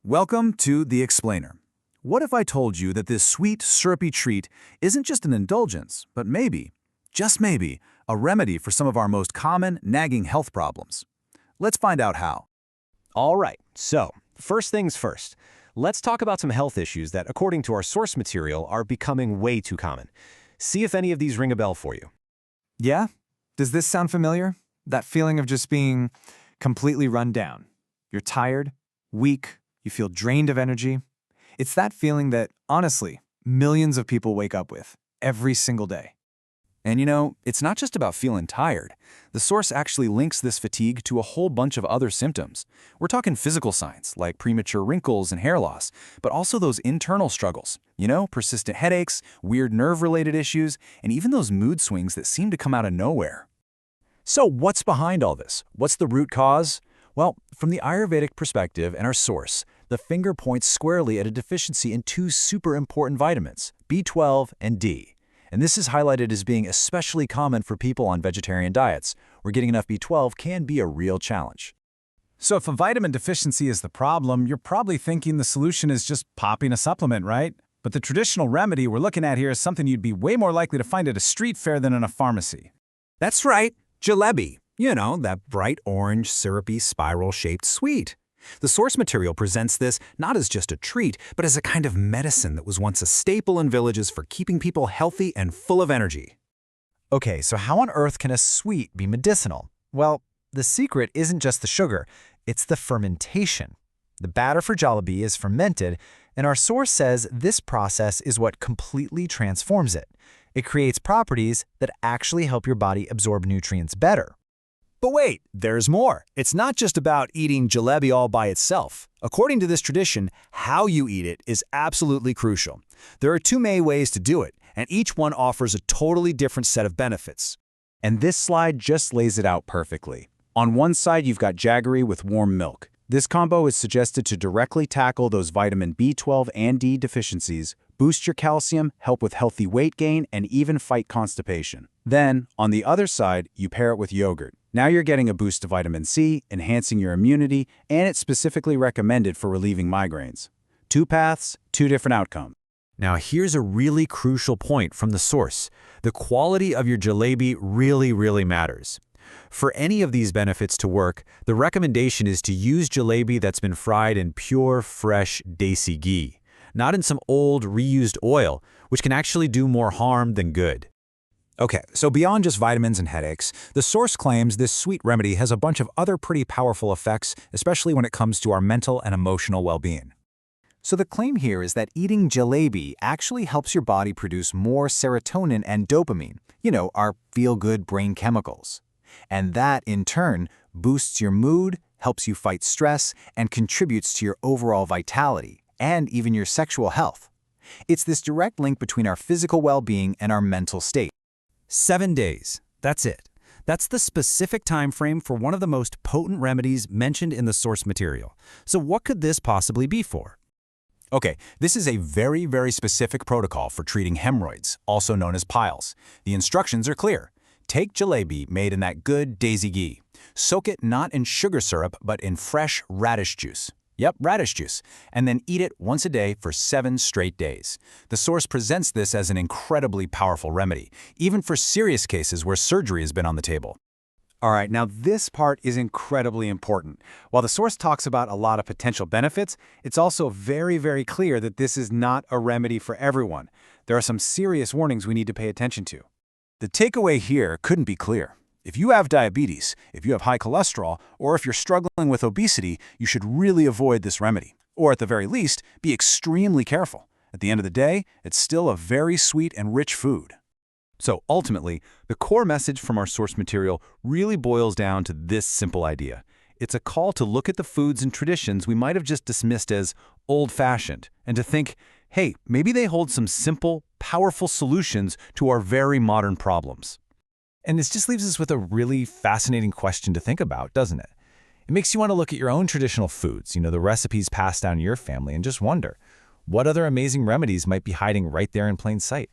Welcome to The Explainer. What if I told you that this sweet, syrupy treat isn't just an indulgence, but maybe, just maybe, a remedy for some of our most common, nagging health problems? Let's find out how. All right, so first things first. Let's talk about some health issues that, according to our source material, are becoming way too common. See if any of these ring a bell for you. Yeah? Does this sound familiar? That feeling of just being completely run down. You're tired, weak, you feel drained of energy. It's that feeling that, honestly, millions of people wake up with every single day. And you know, it's not just about feeling tired. The source actually links this fatigue to a whole bunch of other symptoms. We're talking physical signs, like premature wrinkles and hair loss, but also those internal struggles. You know, persistent headaches, weird nerve-related issues, and even those mood swings that seem to come out of nowhere. So what's behind all this? What's the root cause? Well, from the Ayurvedic perspective and our source, the finger points squarely at a deficiency in two super important vitamins, B12 and D. And this is highlighted as being especially common for people on vegetarian diets, where getting enough B12 can be a real challenge. So if a vitamin deficiency is the problem, you're probably thinking the solution is just popping a supplement, right? But the traditional remedy we're looking at here is something you'd be way more likely to find at a street fair than in a pharmacy. That's right, jalebi. You know, that bright orange, syrupy, spiral-shaped sweet. The source material presents this not as just a treat, but as a kind of medicine that was once a staple in villages for keeping people healthy and full of energy. Okay, so how on earth can a sweet be medicinal? Well, the secret isn't just the sugar, it's the fermentation. The batter for jalebi is fermented, and our source says this process is what completely transforms it. It creates properties that actually help your body absorb nutrients better. But wait, there's more. It's not just about eating jalebi all by itself. According to this tradition, how you eat it is absolutely crucial. There are two main ways to do it, and each one offers a totally different set of benefits. And this slide just lays it out perfectly. On one side, you've got jaggery with warm milk. This combo is suggested to directly tackle those vitamin B12 and D deficiencies, boost your calcium, help with healthy weight gain, and even fight constipation. Then, on the other side, you pair it with yogurt. Now you're getting a boost of vitamin C, enhancing your immunity, and it's specifically recommended for relieving migraines. Two paths, two different outcomes. Now here's a really crucial point from the source. The quality of your jalebi really matters. For any of these benefits to work, the recommendation is to use jalebi that's been fried in pure, fresh, desi ghee, not in some old, reused oil, which can actually do more harm than good. Okay, so beyond just vitamins and headaches, the source claims this sweet remedy has a bunch of other pretty powerful effects, especially when it comes to our mental and emotional well-being. So the claim here is that eating jalebi actually helps your body produce more serotonin and dopamine, you know, our feel-good brain chemicals. And that, in turn, boosts your mood, helps you fight stress, and contributes to your overall vitality, and even your sexual health. It's this direct link between our physical well-being and our mental state. 7 days. That's it. That's the specific time frame for one of the most potent remedies mentioned in the source material. So what could this possibly be for? Okay, this is a very specific protocol for treating hemorrhoids, also known as piles. The instructions are clear. Take jalebi made in that good daisy ghee. Soak it not in sugar syrup, but in fresh radish juice. Yep, radish juice. And then eat it once a day for 7 straight days. The source presents this as an incredibly powerful remedy, even for serious cases where surgery has been on the table. All right, now this part is incredibly important. While the source talks about a lot of potential benefits, it's also very clear that this is not a remedy for everyone. There are some serious warnings we need to pay attention to. The takeaway here couldn't be clear. If you have diabetes, if you have high cholesterol, or if you're struggling with obesity, you should really avoid this remedy. Or at the very least, be extremely careful. At the end of the day, it's still a very sweet and rich food. So ultimately, the core message from our source material really boils down to this simple idea. It's a call to look at the foods and traditions we might have just dismissed as old-fashioned, and to think, hey, maybe they hold some simple, powerful solutions to our very modern problems. And this just leaves us with a really fascinating question to think about, doesn't it? It makes you want to look at your own traditional foods, you know, the recipes passed down in your family, and just wonder, what other amazing remedies might be hiding right there in plain sight?